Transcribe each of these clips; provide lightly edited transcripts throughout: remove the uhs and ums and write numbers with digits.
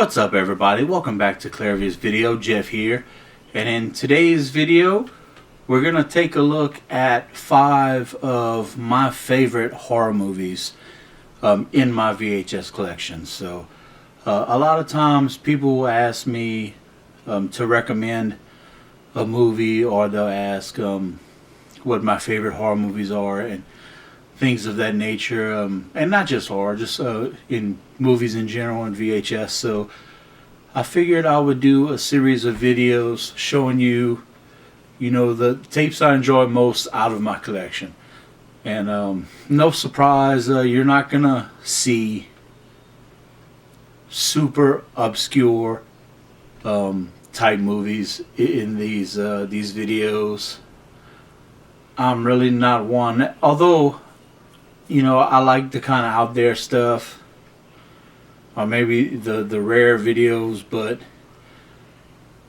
What's up, everybody? Welcome back to Clairview's video. Jeff here, and in today's video we're gonna take a look at 5 of my favorite horror movies in my VHS collection. So a lot of times people will ask me to recommend a movie, or they'll ask what my favorite horror movies are and things of that nature, and not just horror, just in movies in general and VHS. So I figured I would do a series of videos showing you, the tapes I enjoy most out of my collection. And no surprise, you're not gonna see super obscure type movies in these videos. I'm really not one, although I like the kind of out there stuff, or maybe the rare videos, but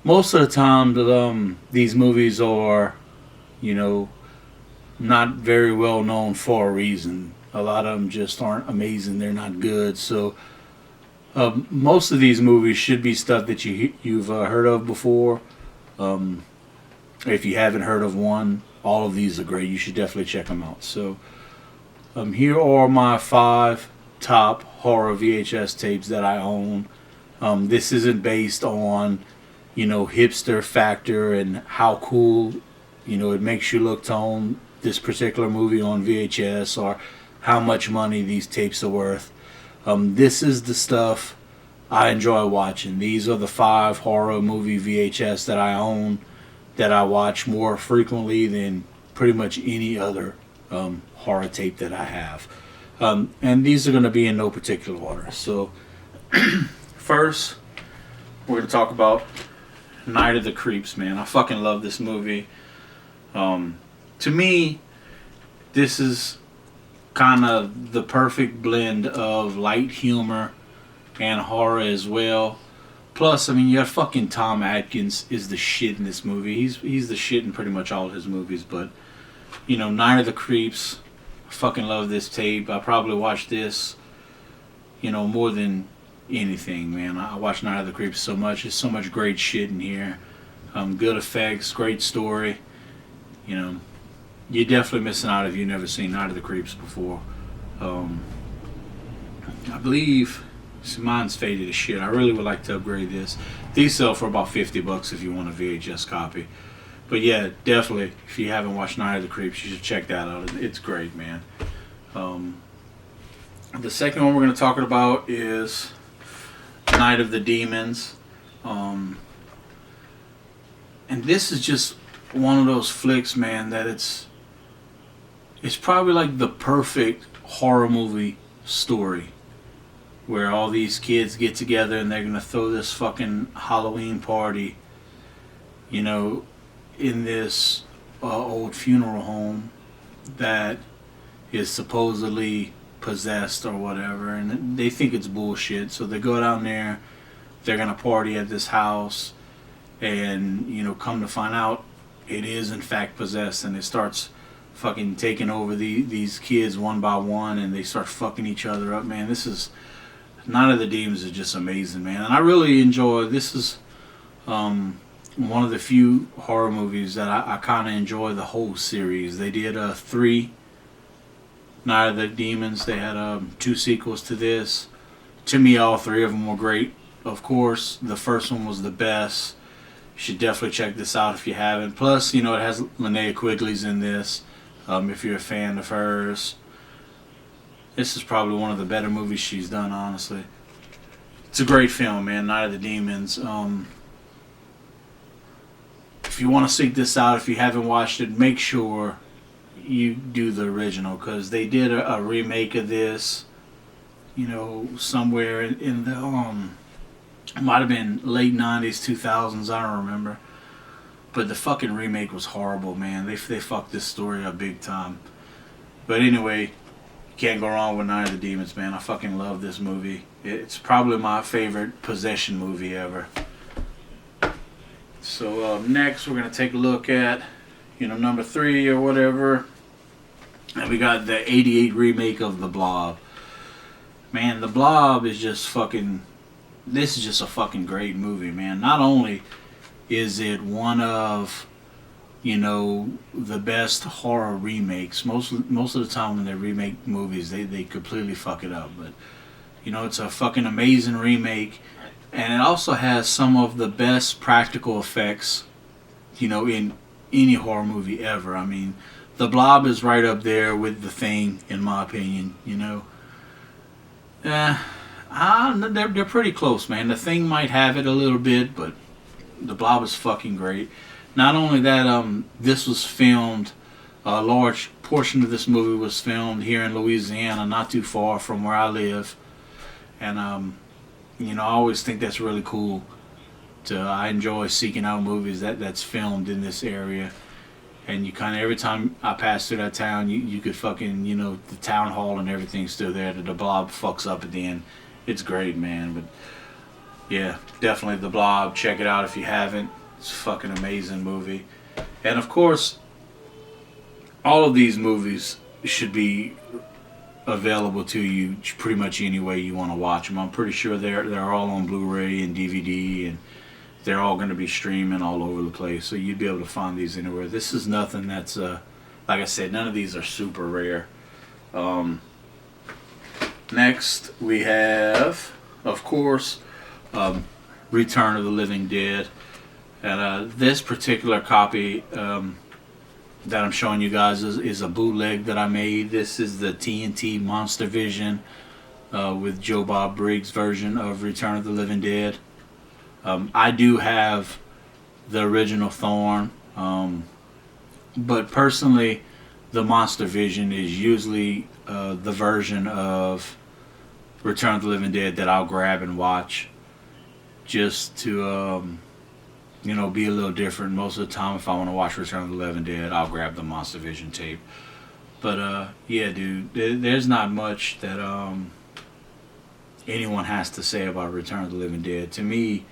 most of the time these movies are not very well known for a reason. A lot of them just aren't amazing, they're not good. So most of these movies should be stuff that you've heard of before. If you haven't heard of one, all of these are great. You should definitely check them out. So here are my 5 top horror VHS tapes that I own. This isn't based on, hipster factor and how cool, it makes you look to own this particular movie on VHS, or how much money these tapes are worth. This is the stuff I enjoy watching. These are the 5 horror movie VHS that I own, that I watch more frequently than pretty much any other horror tape that I have. And these are going to be in no particular order. So first we're going to talk about Night of the Creeps, man. I fucking love this movie. To me, this is kind of the perfect blend of light humor and horror as well. Plus, you have fucking Tom Atkins is the shit in this movie. He's the shit in pretty much all of his movies. But Night of the Creeps, I fucking love this tape. I probably watched this more than anything, man. I watch Night of the Creeps so much. There's so much great shit in here. Good effects, great story. You're definitely missing out if you've never seen Night of the Creeps before. I believe mine's faded as shit. I really would like to upgrade this. These sell for about $50 if you want a VHS copy. But yeah, definitely, if you haven't watched Night of the Creeps, you should check that out. It's great, man. The second one we're going to talk about is Night of the Demons. And this is just one of those flicks, man, that it's probably like the perfect horror movie story, where all these kids get together and they're going to throw this fucking Halloween party, in this old funeral home that is supposedly possessed or whatever, and they think it's bullshit. So they go down there, they're going to party at this house, and come to find out it is in fact possessed, and it starts fucking taking over these kids one by one, and they start fucking each other up, man. This is Night of the Demons is just amazing, man. And I really enjoy, this is one of the few horror movies that I kind of enjoy the whole series. They did 3 Night of the Demons. They had 2 sequels to this. To me, all 3 of them were great. Of course, the first one was the best. You should definitely check this out if you haven't. Plus, it has Linnea Quigley's in this, if you're a fan of hers. This is probably one of the better movies she's done, honestly. It's a great film, man, Night of the Demons. If you want to seek this out, if you haven't watched it, make sure you do the original, because they did a remake of this, somewhere in the, it might have been late 90s, 2000s, I don't remember. But the fucking remake was horrible, man. They fucked this story up big time. But anyway, can't go wrong with Night of the Demons, man. I fucking love this movie. It's probably my favorite possession movie ever. So next we're going to take a look at, number 3 or whatever. And we got the 88 remake of The Blob. Man, The Blob is just fucking this is just a fucking great movie, man. Not only is it one of, you know, the best horror remakes. Most of the time when they remake movies, they completely fuck it up. But you know, it's a fucking amazing remake, and it also has some of the best practical effects, you know, in any horror movie ever. I mean, The Blob is right up there with The Thing, in my opinion. You know, they're pretty close, man. The Thing might have it a little bit, but The Blob is fucking great. Not only that, this was filmed. A large portion of this movie was filmed here in Louisiana, not too far from where I live, and you know, I always think that's really cool. I enjoy seeking out movies that's filmed in this area, and you kind of every time I pass through that town, you could fucking, you know, the town hall and everything's still there. The Blob fucks up at the end. It's great, man. But yeah, definitely The Blob. Check it out if you haven't. It's a fucking amazing movie. And of course, all of these movies should be available to you pretty much any way you want to watch them. I'm pretty sure they're all on Blu-ray and DVD, and they're all going to be streaming all over the place. So you'd be able to find these anywhere. This is nothing that's, like I said, none of these are super rare. Next we have, of course, Return of the Living Dead. And this particular copy that I'm showing you guys is a bootleg that I made. This is the TNT Monster Vision with Joe Bob Briggs' version of Return of the Living Dead. I do have the original Thorn, but personally, the Monster Vision is usually the version of Return of the Living Dead that I'll grab and watch, just to you know, be a little different. Most of the time, if I want to watch Return of the Living Dead, I'll grab the Monster Vision tape. But yeah, dude, there's not much that anyone has to say about Return of the Living Dead. To me,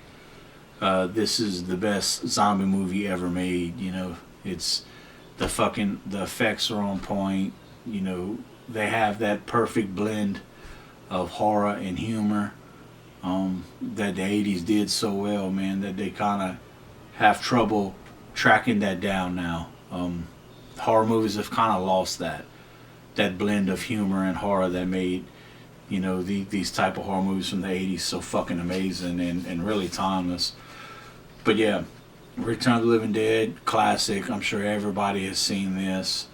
this is the best zombie movie ever made. You know, it's the effects are on point. You know, they have that perfect blend of horror and humor that the 80s did so well, man, that they kind of have trouble tracking that down now. Horror movies have kind of lost that blend of humor and horror that made, you know, these type of horror movies from the 80s so fucking amazing and really timeless. But yeah, Return of the Living Dead, classic. I'm sure everybody has seen this,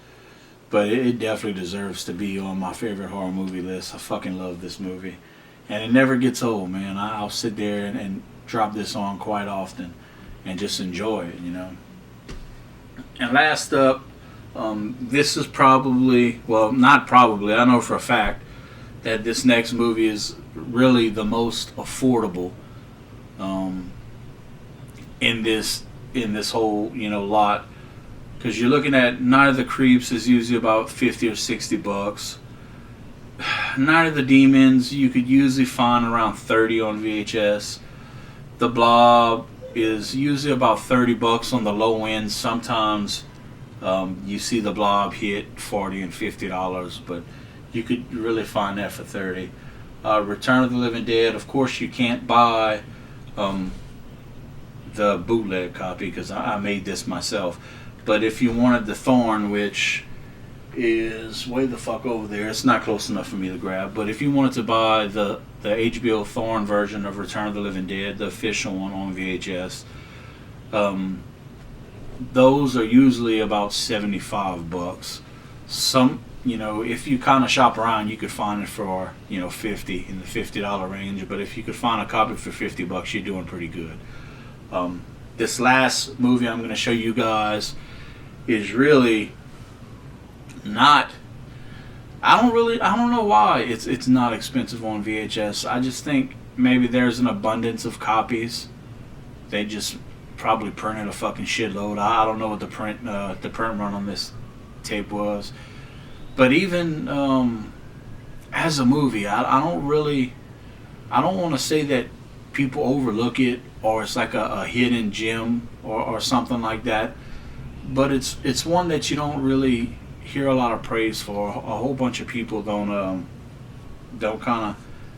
but it definitely deserves to be on my favorite horror movie list. I fucking love this movie, and it never gets old, man. I'll sit there and drop this on quite often and just enjoy it, you know. And last up, this is probably, well, not probably, I know for a fact that this next movie is really the most affordable in this whole, you know, lot, because you're looking at Night of the Creeps is usually about 50 or 60 bucks. Night of the Demons you could usually find around 30 on VHS. The Blob is usually about 30 bucks on the low end. Sometimes you see The Blob hit $40 and $50, but you could really find that for 30. Return of the Living Dead, of course you can't buy the bootleg copy because I made this myself. But if you wanted the Thorn, which is way the fuck over there, it's not close enough for me to grab, but if you wanted to buy the HBO Thorn version of Return of the Living Dead, the official one on VHS, those are usually about 75 bucks. Some, you know, if you kind of shop around, you could find it for, you know, 50 in the $50 range. But if you could find a copy for 50 bucks, you're doing pretty good. This last movie I'm going to show you guys is really not. I don't know why it's not expensive on VHS. I just think maybe there's an abundance of copies. They just probably printed a fucking shitload. I don't know what the print run on this tape was, but even as a movie, I don't want to say that people overlook it or it's like a hidden gem or something like that, but it's one that you don't really hear a lot of praise for. A whole bunch of people don't kind of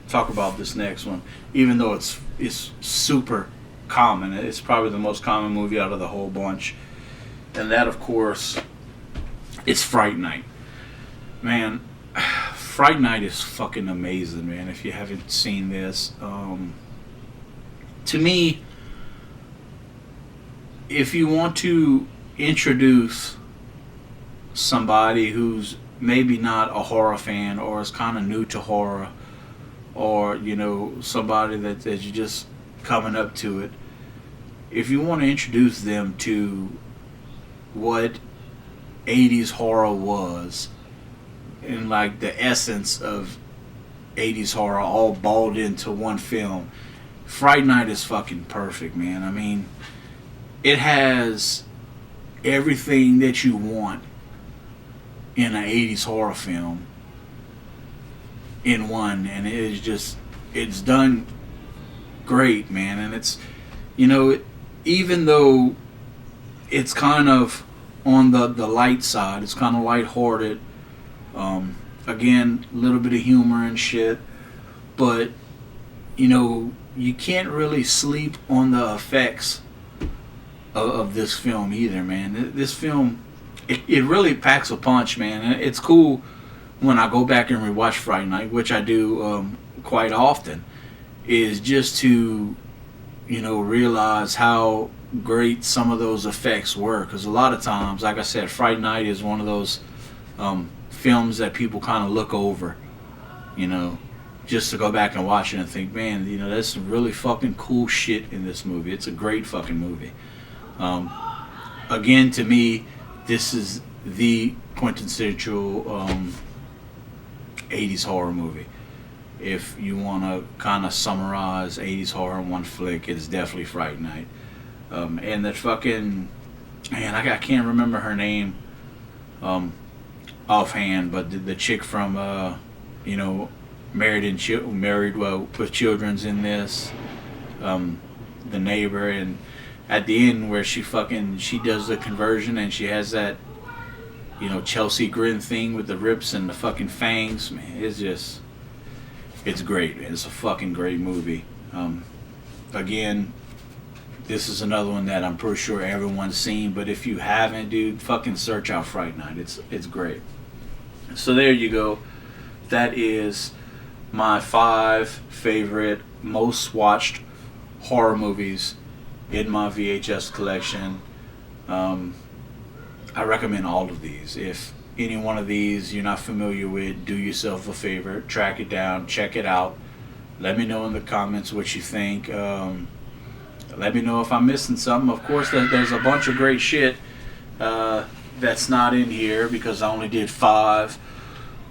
talk about this next one, even though it's is super common. It's probably the most common movie out of the whole bunch. And that, of course, is Fright Night. Man, Fright Night is fucking amazing, man. If you haven't seen this, to me, if you want to introduce somebody who's maybe not a horror fan or is kind of new to horror, or somebody that you're just coming up to it, if you want to introduce them to what 80s horror was, and like the essence of 80s horror all balled into one film, Fright Night is fucking perfect, man. I mean, it has everything that you want in an 80s horror film in one, and it's done great, man. And it's, even though it's kind of on the light side, it's kind of lighthearted, again, a little bit of humor and shit, but you can't really sleep on the effects of this film either, man. This film, it really packs a punch, man. It's cool when I go back and rewatch Friday Night, which I do quite often, is just to realize how great some of those effects were. Because a lot of times, like I said, Friday Night is one of those films that people kind of look over, just to go back and watch it and think, man, there's some really fucking cool shit in this movie. It's a great fucking movie. Again, to me, this is the quintessential 80s horror movie. If you want to kind of summarize 80s horror in one flick, it's definitely Fright Night. And that fucking, man, I can't remember her name offhand, but the chick from Married with Children's in this, the neighbor, and at the end where she does the conversion and she has that Chelsea Grin thing with the rips and the fucking fangs, man, it's great, man. It's a fucking great movie. Again, this is another one that I'm pretty sure everyone's seen, but if you haven't, dude, fucking search out Fright Night. It's great. So there you go. That is my 5 favorite most watched horror movies in my VHS collection. I recommend all of these. If any one of these you're not familiar with, do yourself a favor, track it down, check it out. Let me know in the comments what you think. Let me know if I'm missing something. Of course, there's a bunch of great shit that's not in here because I only did 5.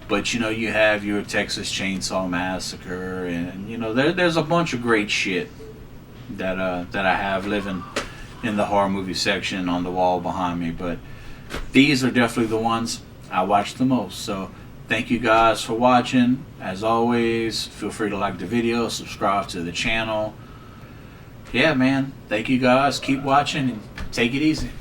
But you have your Texas Chainsaw Massacre, and there's a bunch of great shit that I have living in the horror movie section on the wall behind me. But these are definitely the ones I watch the most. So thank you guys for watching. As always, feel free to like the video, subscribe to the channel. Yeah, man. Thank you guys. Keep watching and take it easy.